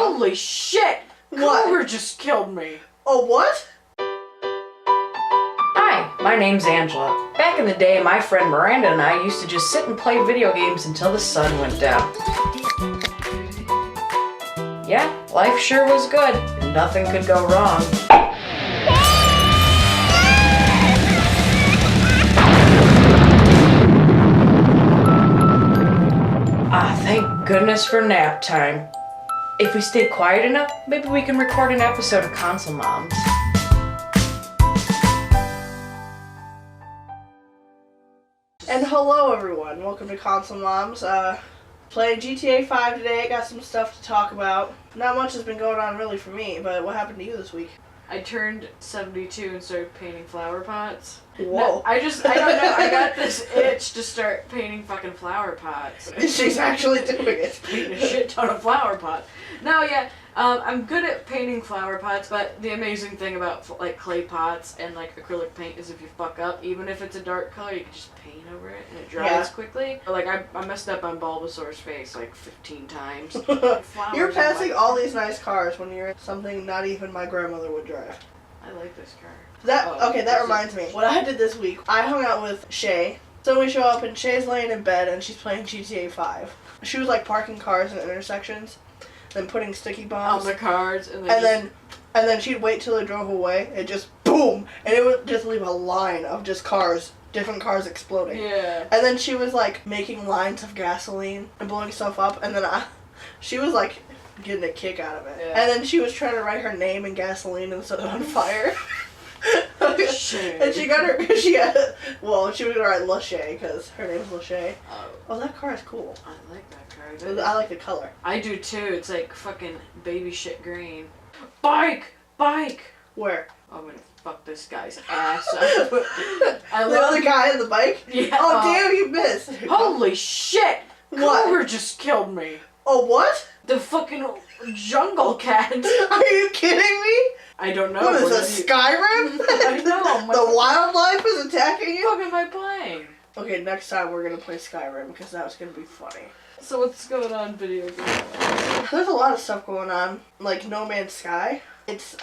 Holy shit! What? Cougar just killed me. Oh, what? Hi, my name's Angela. Back in the day, my friend Miranda and I used to just sit and play video games until the sun went down. Yeah, life sure was good. Nothing could go wrong. Thank goodness for nap time. If we stay quiet enough, maybe we can record an episode of ConsoleMoms. And hello everyone, welcome to ConsoleMoms. Playing GTA 5 today, got some stuff to talk about. Not much has been going on really for me, but what happened to you this week? I turned 72 and started painting flower pots. Whoa. No, I don't know, I got this itch to start painting fucking flower pots. She's actually doing it. Painting a shit ton of flower pots. No, yeah, I'm good at painting flower pots, but the amazing thing about like clay pots and like acrylic paint is if you fuck up, even if it's a dark color, you can just paint over it and it dries quickly. But, like I messed up on Bulbasaur's face like 15 times. You're passing all these nice cars when you're something not even my grandmother would drive. I like this car. That reminds me. What I did this week, I hung out with Shay. So we show up and Shay's laying in bed and she's playing GTA 5. She was like parking cars in intersections, then putting sticky bombs on the cars, and then she'd wait till it drove away and just boom, and it would just leave a line of just cars, different cars exploding. Yeah. And then she was like making lines of gasoline and blowing stuff up, and then she was like getting a kick out of it. Yeah. And then she was trying to write her name in gasoline and set it on fire. Shit. And she was gonna write Lachey because her name's Lachey. Oh, that car is cool. I like that car. I like the color. I do too. It's like fucking baby shit green. Bike! Where? Oh, I'm gonna fuck this guy's ass up. The other guy on the bike? Yeah. Oh, damn, you missed. Holy shit! What? Cougar just killed me. Oh, what? The fucking jungle cat. Are you kidding me? I don't know. What is this, Skyrim? I know. The wildlife is attacking you? What the fuck am I playing? Okay, next time we're gonna play Skyrim because that was gonna be funny. So what's going on video game? There's a lot of stuff going on, like No Man's Sky. It's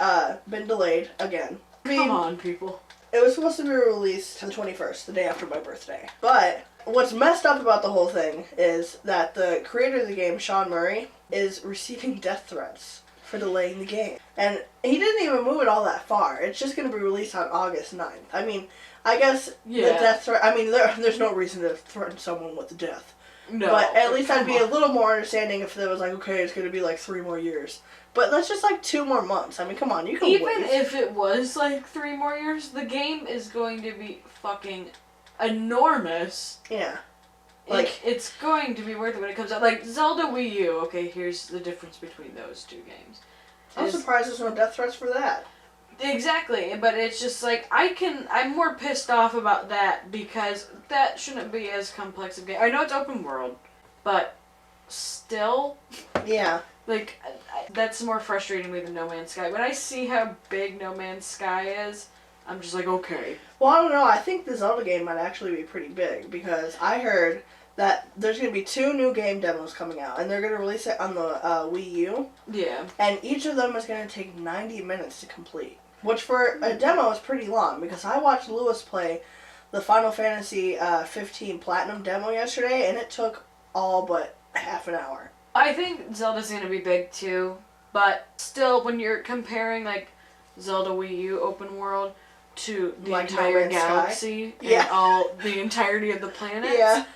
been delayed again. Come on, people. It was supposed to be released on the 21st, the day after my birthday. But what's messed up about the whole thing is that the creator of the game, Sean Murray, is receiving death threats for delaying the game. And he didn't even move it all that far. It's just going to be released on August 9th. I mean, I guess the death threat, I mean, there's no reason to threaten someone with death. No. But at least I'd be a little more understanding if there was like, okay, it's going to be like 3 more years. But that's just like 2 more months. I mean, come on, you can Even wait. if it was like 3 more years, the game is going to be fucking enormous. Yeah. Like, it's going to be worth it when it comes out. Like, Zelda Wii U, okay, here's the difference between those 2 games. I'm surprised there's no death threats for that. Exactly, but it's just like, I'm more pissed off about that because that shouldn't be as complex a game. I know it's open world, but still. Yeah. Like, that's more frustrating me than No Man's Sky. When I see how big No Man's Sky is, I'm just like, okay. Well, I don't know. I think the Zelda game might actually be pretty big because I heard that there's going to be 2 new game demos coming out, and they're going to release it on the Wii U. Yeah. And each of them is going to take 90 minutes to complete, which for a demo is pretty long because I watched Lewis play the Final Fantasy 15 Platinum demo yesterday, and it took all but half an hour. I think Zelda's going to be big too, but still, when you're comparing like Zelda Wii U open world to the like entire galaxy and all the entirety of the planets,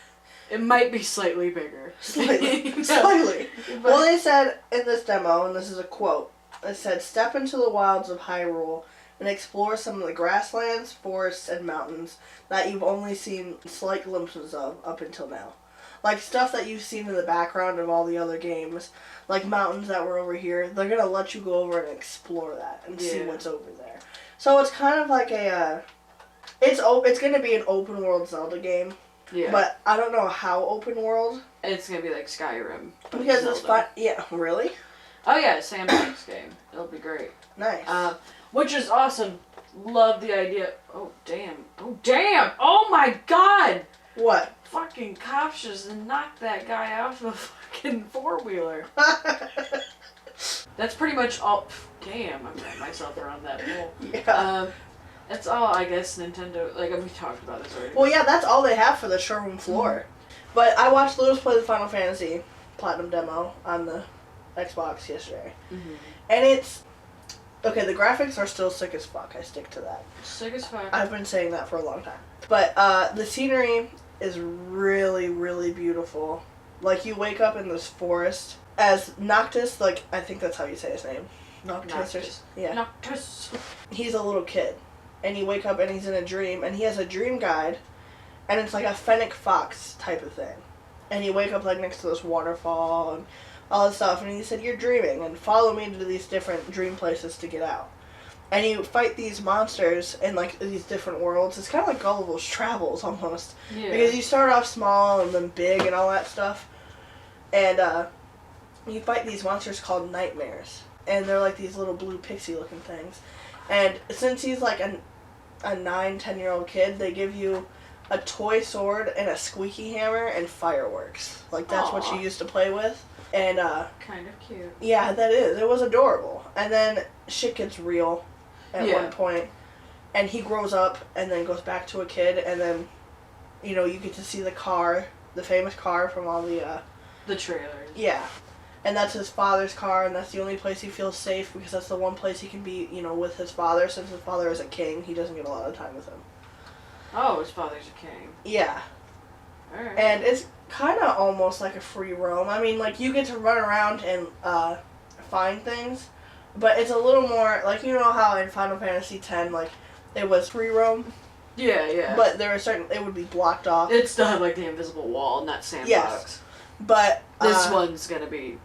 it might be slightly bigger. Slightly. Well, they said in this demo, and this is a quote, it said, "Step into the wilds of Hyrule and explore some of the grasslands, forests, and mountains that you've only seen slight glimpses of up until now." Like, stuff that you've seen in the background of all the other games, like mountains that were over here, they're going to let you go over and explore that and see what's over there. So it's kind of like it's going to be an open world Zelda game. Yeah. But I don't know how open world. It's going to be like Skyrim. Because it's fun. Yeah, really? Oh yeah, sandbox game. It'll be great. Nice. Which is awesome. Love the idea. Oh damn. Oh my god! What? Fucking cops just knocked that guy off the fucking 4-wheeler. That's pretty much all. Damn, I'm wrapping myself around that hole. Yeah. That's all, I guess, Nintendo. Like, we talked about this already. Well, yeah, that's all they have for the showroom floor. But I watched Lewis play the Final Fantasy Platinum demo on the Xbox yesterday. And it's... Okay, the graphics are still sick as fuck. I stick to that. Sick as fuck. I've been saying that for a long time. But the scenery is really, really beautiful. Like, you wake up in this forest as Noctis, like, I think that's how you say his name. Noctis. Yeah. Noctis. He's a little kid. And you wake up and he's in a dream, and he has a dream guide, and it's like a fennec fox type of thing. And you wake up like next to this waterfall and all this stuff, and he said, "You're dreaming, and follow me to these different dream places to get out." And you fight these monsters in like these different worlds. It's kind of like Gulliver's Travels almost. Yeah. Because you start off small and then big and all that stuff. And you fight these monsters called nightmares. And they're like these little blue pixie looking things. And since he's like a 9-10-year-old kid, they give you a toy sword and a squeaky hammer and fireworks. Like, that's what you used to play with. And kind of cute. yeah, that is. It was adorable. And then shit gets real at one point. And he grows up and then goes back to a kid, and then, you know, you get to see the car, the famous car from all the trailers. Yeah. And that's his father's car, and that's the only place he feels safe, because that's the one place he can be, you know, with his father. Since his father is a king, he doesn't get a lot of time with him. Oh, his father's a king. Yeah. Alright. And it's kind of almost like a free roam. I mean, like, you get to run around and find things, but it's a little more, like, you know how in Final Fantasy X, like, it was free roam? Yeah, yeah. But there are certain, it would be blocked off. It still had, like, the invisible wall, not sandbox. Yes. But this one's gonna be...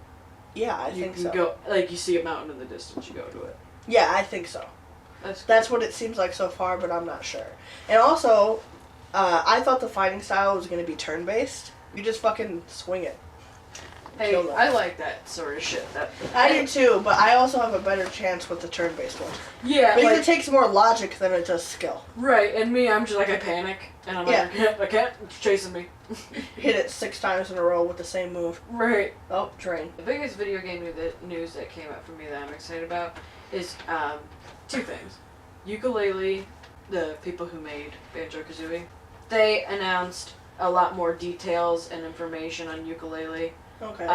Yeah, I think so. You can go, like, you see a mountain in the distance, you go to it. Yeah, I think so. That's cool. That's what it seems like so far, but I'm not sure. And also, I thought the fighting style was going to be turn-based. You just fucking swing it. Hey, I like that sort of shit. I do too, but I also have a better chance with the turn-based one. Yeah, because like, it takes more logic than it does skill. Right, and me, I'm just like, I panic, and I'm like, I can't, it's chasing me. Hit it 6 times in a row with the same move. Right. Oh, train. The biggest video game news that came out for me that I'm excited about is 2 things. Ukulele, the people who made Banjo-Kazooie, they announced a lot more details and information on Ukulele. Okay.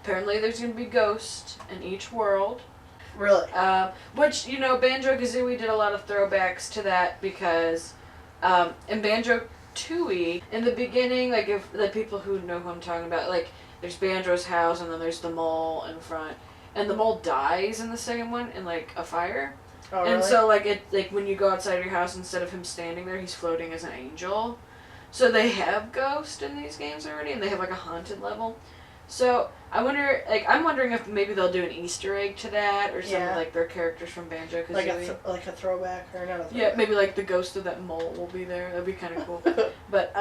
Apparently there's going to be ghosts in each world. Really? Which, you know, Banjo-Kazooie did a lot of throwbacks to that because in Banjo-Tooie, in the beginning, like, if the people who know who I'm talking about, like, there's Banjo's house and then there's the mole in front. And the mole dies in the second one in, like, a fire. Oh, and really? so, like, when you go outside your house, instead of him standing there, he's floating as an angel. So they have ghosts in these games already, and they have, like, a haunted level. So, I'm wondering if maybe they'll do an Easter egg to that, or something like their characters from Banjo-Kazooie. Like a throwback, or not a throwback? Yeah, maybe, like, the ghost of that mole will be there. That'd be kind of cool. But,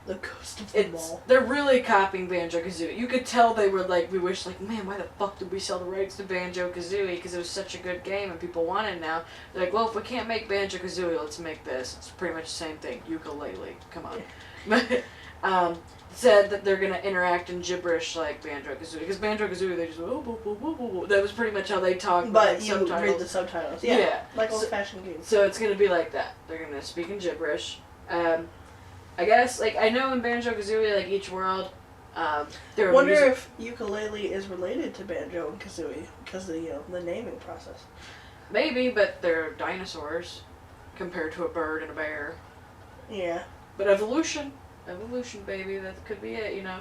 the ghost of the mole. They're really copying Banjo-Kazooie. You could tell they were like, we wish, like, man, why the fuck did we sell the rights to Banjo-Kazooie? Because it was such a good game and people want it now. They're like, well, if we can't make Banjo-Kazooie, let's make this. It's pretty much the same thing. Ukulele. Come on. But, said that they're going to interact in gibberish like Banjo-Kazooie. Because Banjo-Kazooie, they just, oh, boo, boo, boo, boo, boo. That was pretty much how they talked. But you read the subtitles. Yeah. Like old-fashioned games. So it's going to be like that. They're going to speak in gibberish. I guess, like, I know in Banjo-Kazooie, like, each world, there are wonder if Ukulele is related to Banjo and Kazooie, because of, you know, the naming process. Maybe, but they're dinosaurs, compared to a bird and a bear. Yeah. But evolution, baby, that could be it, you know.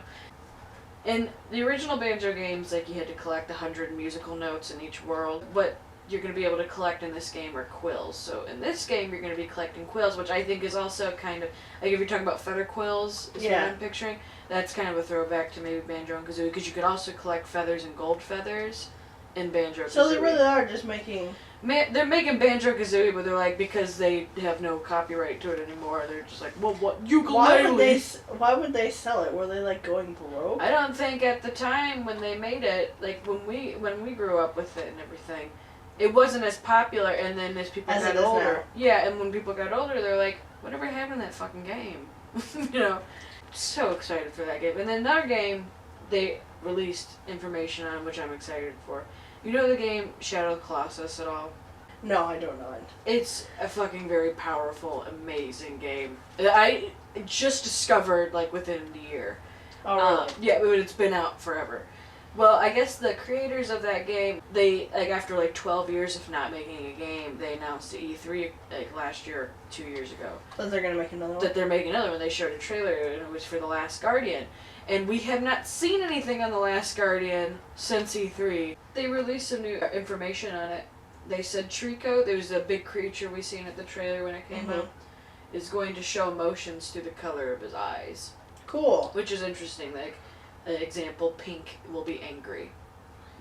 In the original Banjo games, like, you had to collect 100 musical notes in each world. What you're going to be able to collect in this game are quills. So in this game, you're going to be collecting quills, which I think is also kind of, like, if you're talking about feather quills, is what I'm picturing, that's kind of a throwback to maybe Banjo and Kazooie, because you could also collect feathers and gold feathers in Banjo-Kazooie. So they really are just making... They're making Banjo-Kazooie, but they're like, because they have no copyright to it anymore, they're just like, well, what, ukulele? Why would they sell it? Were they, like, going broke? I don't think at the time when they made it, like, when we grew up with it and everything, it wasn't as popular, and then as people got older... Yeah, and when people got older, they're like, whatever happened to that fucking game? You know? So excited for that game. And then another game, they released information on, which I'm excited for. You know the game Shadow of the Colossus at all? No, I don't know it. It's a fucking very powerful, amazing game. I just discovered, like, within a year. Oh, really? Yeah, but it's been out forever. Well, I guess the creators of that game, they, like, after, like, 12 years of not making a game, they announced to E3, like, last year, 2 years ago. That they're gonna make another one? That they're making another one. They showed a trailer, and it was for The Last Guardian. And we have not seen anything on The Last Guardian since E3. They released some new information on it. They said Trico, there was a big creature we seen at the trailer when it came out, is going to show emotions through the color of his eyes. Cool. Which is interesting. Like, an example, pink will be angry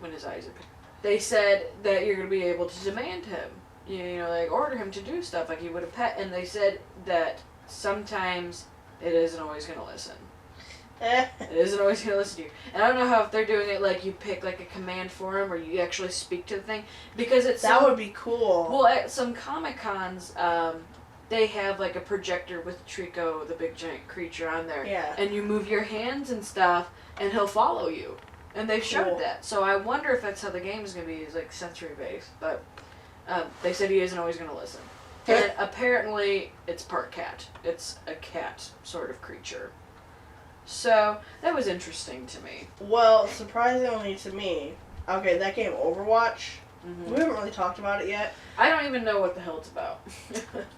when his eyes are pink. They said that you're going to be able to demand him. You know, like, order him to do stuff like you would a pet. And they said that sometimes it isn't always going to listen. It isn't always going to listen to you. And I don't know how if they're doing it like you pick like a command for him or you actually speak to the thing. Because it's that would be cool. Well, at some Comic-Cons, they have like a projector with Trico, the big giant creature, on there. Yeah. And you move your hands and stuff, and he'll follow you. And they've showed that. So I wonder if that's how the game is going to be, is like sensory-based. But they said he isn't always going to listen. And apparently, it's part cat. It's a cat sort of creature. So, that was interesting to me. Well, surprisingly to me, okay, that game Overwatch, we haven't really talked about it yet. I don't even know what the hell it's about.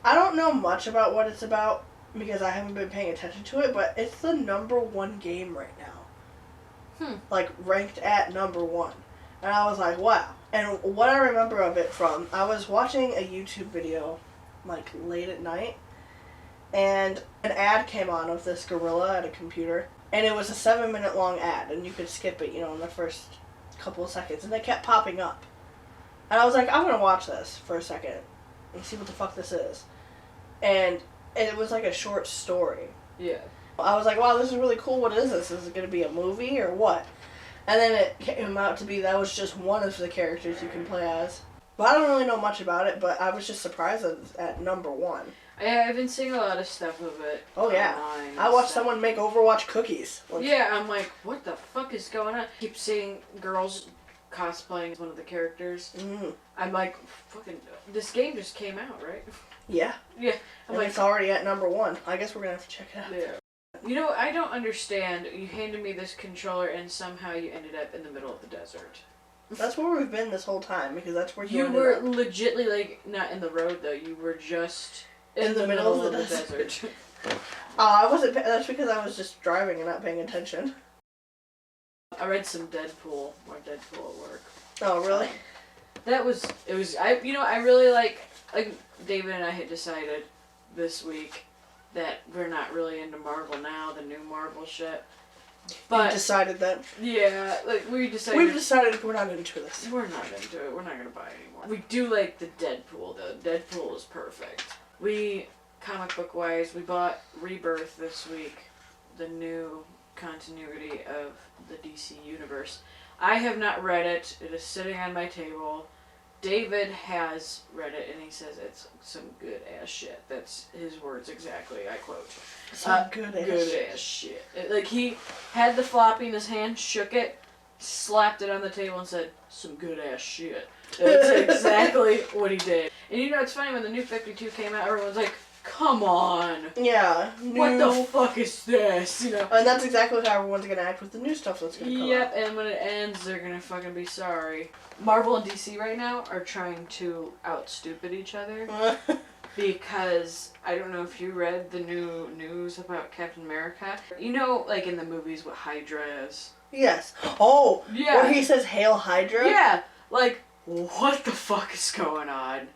I don't know much about what it's about because I haven't been paying attention to it, but it's the #1 game right now. Like, ranked at #1. And I was like, wow. And what I remember of it from, I was watching a YouTube video, like, late at night, and an ad came on of this gorilla at a computer, and it was a 7-minute long ad, and you could skip it, you know, in the first couple of seconds, and they kept popping up. And I was like, I'm gonna watch this for a second and see what the fuck this is. And it was like a short story. Yeah. I was like, wow, this is really cool. What is this? Is it gonna be a movie or what? And then it came out to be that was just one of the characters you can play as. But I don't really know much about it, but I was just surprised at #1. I've been seeing a lot of stuff of it. Oh, yeah. I watched someone make Overwatch cookies. Yeah, I'm like, what the fuck is going on? I keep seeing girls cosplaying one of the characters. I'm like, fucking, this game just came out, right? Yeah. Yeah. I'm like, it's already at #1. I guess we're gonna have to check it out. Yeah. You know, I don't understand. You handed me this controller and somehow you ended up in the middle of the desert. That's where we've been this whole time, because that's where you were legitly, like, not in the road, though. You were just in the middle of the desert. I wasn't. That's because I was just driving and not paying attention. I read some Deadpool, more Deadpool at work. Oh, really? I really like David and I had decided this week that we're not really into Marvel now, the new Marvel shit. But we decided that. Yeah, like we've decided we're not into this. We're not into it. We're not gonna buy it anymore. We do like the Deadpool though. Deadpool is perfect. We, comic book wise, we bought Rebirth this week, the new continuity of the DC universe. I have not read it. It is sitting on my table. David has read it and he says it's some good ass shit. That's his words exactly. I quote. Some good ass shit. Like he had the floppy in his hand, shook it, slapped it on the table and said, some good ass shit. That's exactly what he did. And you know it's funny when the new 52 came out, everyone's like, come on. Yeah. What the fuck is this? You know. And that's exactly how everyone's gonna act with the new stuff that's gonna come out. Yep, and when it ends, they're gonna fucking be sorry. Marvel and DC right now are trying to out-stupid each other. Because, I don't know if you read the new news about Captain America. You know, like in the movies, what Hydra is? Yes. Oh! Yeah. Where he says, Hail Hydra? Yeah. Like, what the fuck is going on?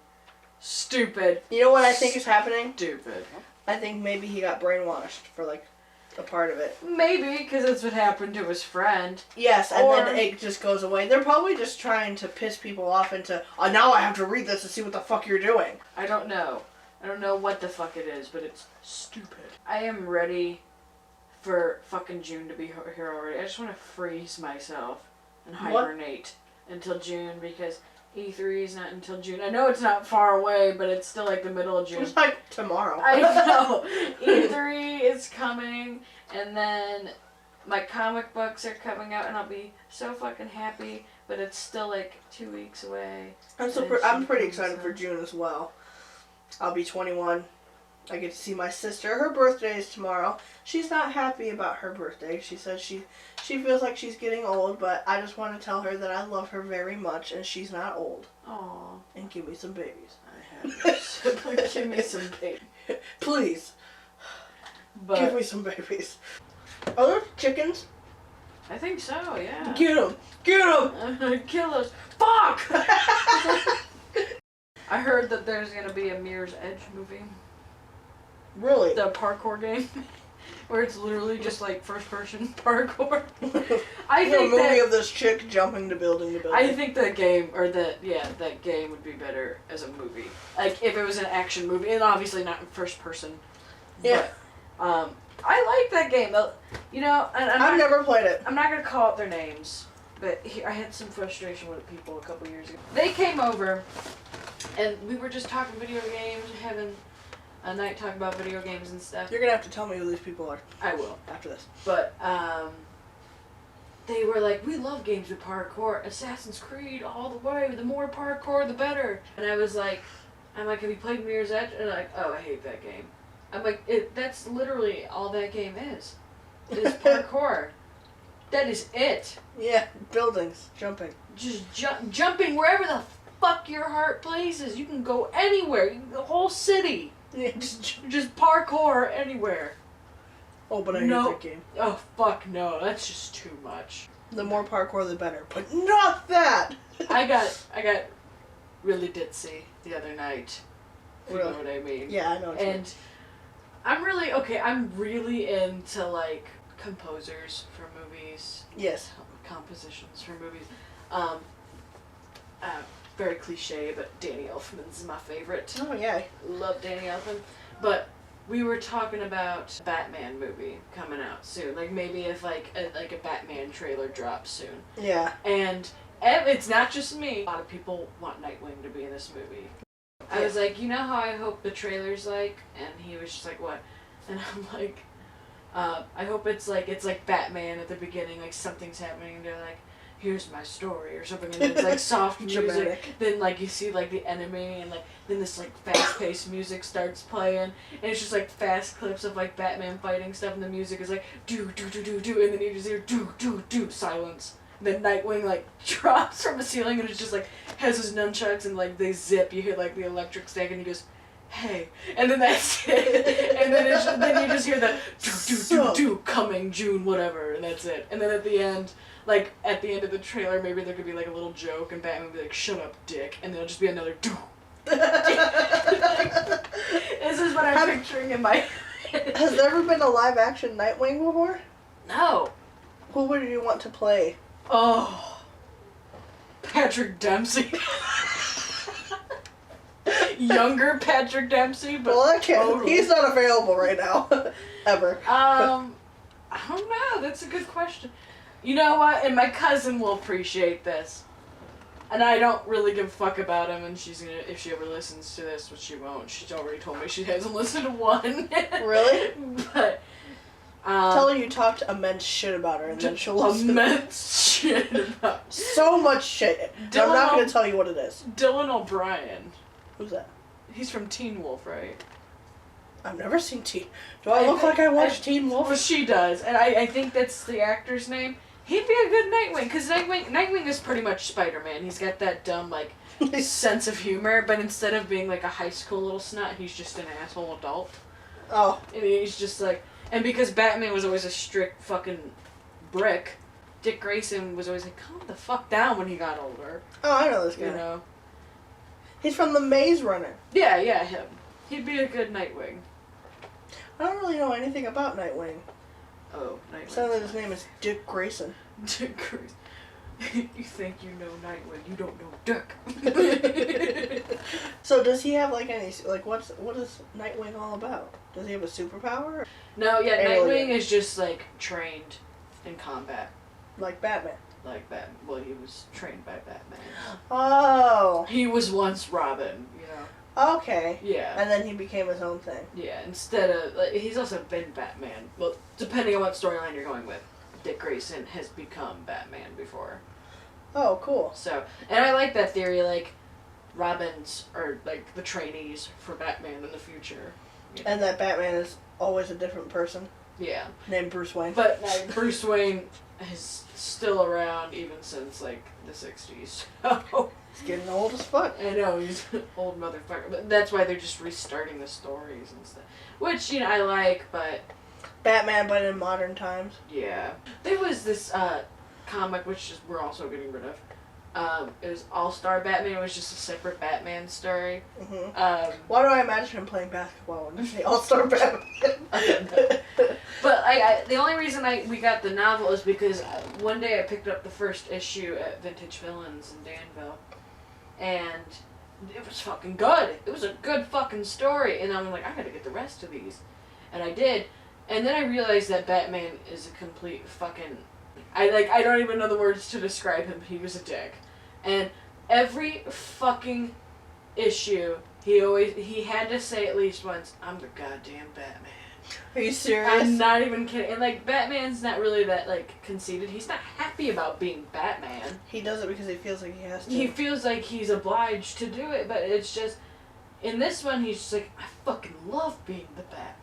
Stupid. You know what I think is happening? Stupid. I think maybe he got brainwashed for, like, a part of it. Maybe, because that's what happened to his friend. Yes, and then it just goes away. They're probably just trying to piss people off into, oh, now I have to read this to see what the fuck you're doing. I don't know. I don't know what the fuck it is, but it's stupid. I am ready for fucking June to be here already. I just want to freeze myself and hibernate until June because E3 is not until June. I know it's not far away, but it's still like the middle of June. It's like tomorrow. I know. E3 is coming, and then my comic books are coming out, and I'll be so fucking happy. But it's still like 2 weeks away. I'm pretty excited for June as well. I'll be 21. I get to see my sister. Her birthday is tomorrow. She's not happy about her birthday. She says she feels like she's getting old, but I just want to tell her that I love her very much and she's not old. Aww. And give me some babies. I have. Give me some babies. Please. But give me some babies. Are there chickens? I think so, yeah. Get them! Get them! Kill us. Fuck! I heard that there's gonna be a Mirror's Edge movie. Really? The parkour game. Where it's literally just like first person parkour. I think a movie of this chick jumping to building to building. I think that game that game would be better as a movie. Like if it was an action movie, and obviously not in first person. Yeah. But, I like that game. You know, and I've never played it. I'm not gonna call out their names, but I had some frustration with people a couple years ago. They came over, and we were just talking video games, having a night talk about video games and stuff. You're gonna have to tell me who these people are. I will after this. But they were like, we love games with parkour. Assassin's Creed all the way. The more parkour, the better. And I'm like, have you played Mirror's Edge? And they're like, oh, I hate that game. I'm like, that's literally all that game is parkour. That is it. Yeah, buildings, jumping. Just jumping wherever the fuck your heart places. You can go anywhere. The whole city. Yeah, just parkour anywhere. Oh, but I hate that game. Oh, fuck no. That's just too much. The more parkour, the better. But not that! I got really ditzy the other night. If you know what I mean. Yeah, I know what you mean. And I'm really into, like, composers for movies. Yes. Compositions for movies. Very cliche, but Danny Elfman's my favorite. Oh, yeah. Love Danny Elfman. But we were talking about a Batman movie coming out soon. Like, maybe if, like a Batman trailer drops soon. Yeah. And it's not just me. A lot of people want Nightwing to be in this movie. I was like, you know how I hope the trailer's like? And he was just like, what? And I'm like, I hope it's like Batman at the beginning, like something's happening, and they're like, here's my story, or something, and then it's like soft music, then like you see like the enemy, and like then this like fast-paced music starts playing, and it's just like fast clips of like Batman fighting stuff, and the music is like, do, do, do, do, do, and then you just hear, do, do, do, silence. Then Nightwing like drops from the ceiling and it's just like has his nunchucks and like they zip. You hear like the electric stack and he goes, "Hey," and then that's it. And then then you just hear the do coming June whatever, and that's it. And then at the end, like at the end of the trailer, maybe there could be like a little joke and Batman would be like, "Shut up, dick," and there'll just be another do. This is what I'm picturing in my head. Has there ever been a live action Nightwing before? No. Who would you want to play? Oh, Patrick Dempsey. Younger Patrick Dempsey, but well, that can't. Totally. He's not available right now, ever. I don't know. That's a good question. You know what? And my cousin will appreciate this. And I don't really give a fuck about him, and she's gonna, if she ever listens to this, which she won't. She's already told me she hasn't listened to one. Really? But. Tell her you talked immense shit about her, and then she'll listen. Immense shit about. So much shit. I'm not gonna tell you what it is. Dylan O'Brien. Who's that? He's from Teen Wolf, right? I've never seen Teen. Do I look like I watched Teen Wolf? Well, she does, and I think that's the actor's name. He'd be a good Nightwing, because Nightwing is pretty much Spider-Man. He's got that dumb, like, sense of humor, but instead of being, like, a high school little snot, he's just an asshole adult. Oh. And he's just, like... And because Batman was always a strict fucking brick, Dick Grayson was always like, calm the fuck down when he got older. Oh, I know this guy. You know? He's from the Maze Runner. Yeah, him. He'd be a good Nightwing. I don't really know anything about Nightwing. Oh, Nightwing. Sounds like his name is Dick Grayson. Dick Grayson. You think you know Nightwing, you don't know Dick. So does he have like any, like what is Nightwing all about? Does he have a superpower? No, yeah, Alien. Nightwing is just like trained in combat. Like Batman. Like Batman. Well, he was trained by Batman. Oh. He was once Robin, you know. Okay. Yeah. And then he became his own thing. Yeah, instead of, like, he's also been Batman. Well, depending on what storyline you're going with. Dick Grayson has become Batman before. Oh, cool. So, and I like that theory, like, Robins are, like, the trainees for Batman in the future. You know? And that Batman is always a different person. Yeah. Named Bruce Wayne. But Bruce Wayne is still around even since, like, the 60s. So, he's getting old as fuck. I know, he's an old motherfucker. But that's why they're just restarting the stories and stuff. Which, you know, I like, but... Batman, but in modern times. Yeah. There was this comic, which we're also getting rid of. It was All-Star Batman. It was just a separate Batman story. Mm-hmm. Why do I imagine him playing basketball when I say All-Star Batman? But the only reason we got the novel is because one day I picked up the first issue at Vintage Villains in Danville. And it was fucking good. It was a good fucking story. And I'm like, I gotta get the rest of these. And I did. And then I realized that Batman is a complete fucking... I don't even know the words to describe him. He was a dick. And every fucking issue, he had to say at least once, I'm the goddamn Batman. Are you serious? I'm not even kidding. And, like, Batman's not really that, like, conceited. He's not happy about being Batman. He does it because he feels like he has to. He feels like he's obliged to do it, but it's just... In this one, he's just like, I fucking love being the Batman.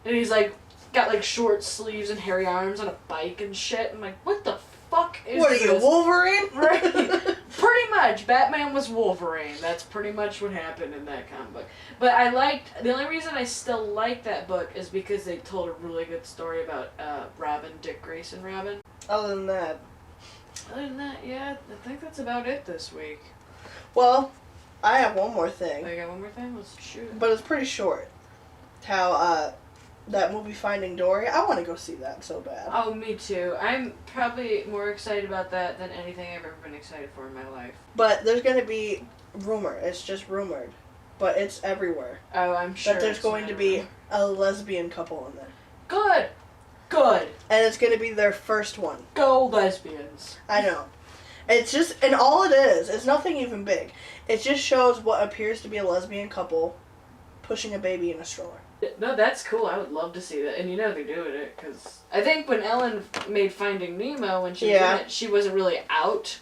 And he's, like, got, like, short sleeves and hairy arms on a bike and shit. I'm like, what the fuck is What are this? you, Wolverine? Right. Pretty much. Batman was Wolverine. That's pretty much what happened in that comic book. But the only reason I still like that book is because they told a really good story about Robin, Dick Grayson Robin. Other than that, yeah, I think that's about it this week. well, I have one more thing. I got one more thing? Let's shoot. But it's pretty short. How, that movie Finding Dory, I want to go see that so bad. Oh, me too. I'm probably more excited about that than anything I've ever been excited for in my life. But there's going to be it's just rumored, but it's everywhere. Oh, I'm sure. That there's going to be a lesbian couple in there. Good. And it's going to be their first one. Go lesbians. I know. It's just, and all it is, it's nothing even big. It just shows what appears to be a lesbian couple pushing a baby in a stroller. No, that's cool. I would love to see that. And you know they're doing it, because I think when Ellen made Finding Nemo, when she was in it, she wasn't really out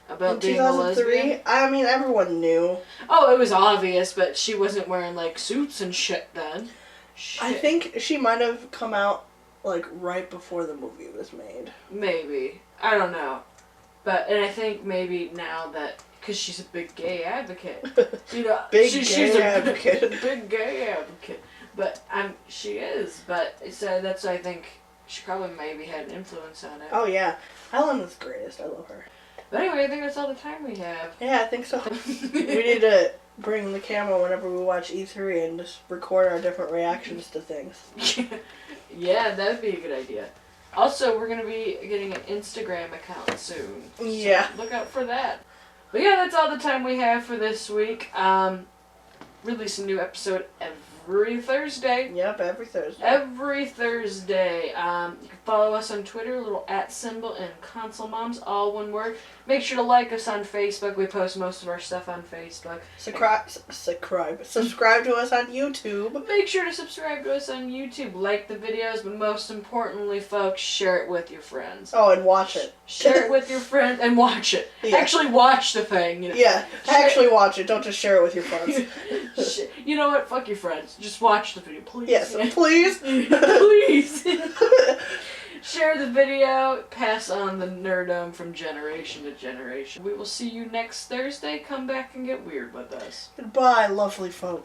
about being a lesbian. I mean, everyone knew. Oh, it was obvious, but she wasn't wearing, like, suits and shit then. Shit. I think she might have come out, like, right before the movie was made. Maybe. I don't know. And I think maybe now that... Because she's a big gay advocate. You know, she's a advocate. Big gay advocate. But she is. But so that's why I think she probably maybe had an influence on it. Oh yeah, Ellen is the greatest. I love her. But anyway, I think that's all the time we have. Yeah, I think so. We need to bring the camera whenever we watch E3 and just record our different reactions to things. Yeah, that would be a good idea. Also, we're gonna be getting an Instagram account soon. So yeah. Look out for that. But yeah, that's all the time we have for this week. Release a new episode every Thursday. Yep, every Thursday. Every Thursday. You can follow us on Twitter, little @ and ConsoleMoms, all one word. Make sure to like us on Facebook. We post most of our stuff on Facebook. Subscribe to us on YouTube. Make sure to subscribe to us on YouTube. Like the videos, but most importantly, folks, share it with your friends. Oh, and watch it. Share it with your friends and watch it. Yeah. Actually watch the thing. You know. Yeah, actually watch it. Don't just share it with your friends. You know what? Fuck your friends. Just watch the video, please. Yes, please. Please. Share the video. Pass on the nerdom from generation to generation. We will see you next Thursday. Come back and get weird with us. Goodbye, lovely folk.